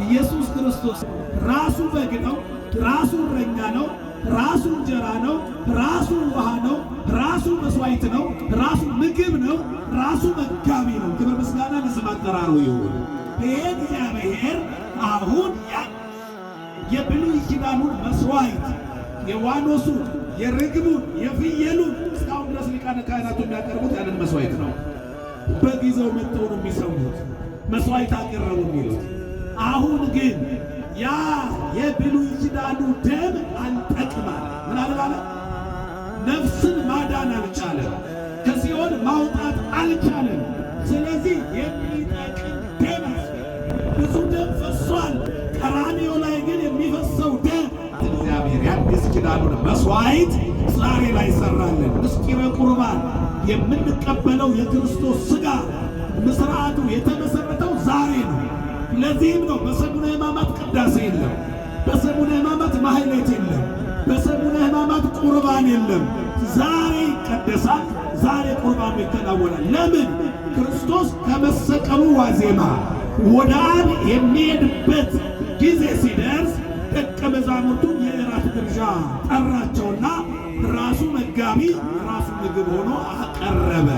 ኢየሱስ ክርስቶስ ራሱ በግ ነው፣ ራሱ እረኛ ነው፣ ራሱ እንጀራ ነው፣ ራሱ ውሃ ነው፣ ራሱ መስዋዕት ነው፣ ራሱ ምግብ ነው፣ ራሱ መጋቢ ነው። ክብር ምስጋና ለስም አጠራሩ ይሁን። እግዚአብሔር አሁን የብሉይ ኪዳኑን መስዋዕት የዋኖሱን፣ የርግቡን፣ የፍየሉን እስካሁን ድረስ ሊቃነ ካህናቱ የሚያቀርቡት ያንን መስዋዕት ነው። በጊዜው መጥተው ነው የሚሰሙት፣ መስዋዕት አቀረቡ የሚሉት። አሁን ግን ያ የብሉይ ኪዳኑ ደም አልጠቅማል። ምን አለ? ነፍስን ማዳን አልቻለም፣ ከሲኦል ማውጣት አልቻለም። ስለዚህ የሚጠቅም ደም ብዙ ደም ፈሷል። ቀራንዮ ላይ ግን የሚፈሰው ደም እግዚአብሔር የአዲስ ኪዳኑን መስዋዕት ዛሬ ላይ ሰራለን። ምስጢረ ቁርባን የምንቀበለው የክርስቶስ ሥጋ ምስራቱ የተመሰረተው ዛሬ ነው። ለዚህም ነው በሰሙነ ሕማማት ቅዳሴ የለም፣ በሰሙነ ሕማማት ማህሌት የለም፣ በሰሙነ ሕማማት ቁርባን የለም። ዛሬ ይቀደሳል፣ ዛሬ ቁርባኑ ይከናወናል። ለምን? ክርስቶስ ከመሰቀሉ ዋዜማ ወደ አብ የሚሄድበት ጊዜ ሲደርስ ደቀ መዛሙርቱ የእራት ግብዣ ጠራቸውና ራሱ መጋቢ ራሱ ምግብ ሆኖ አቀረበ።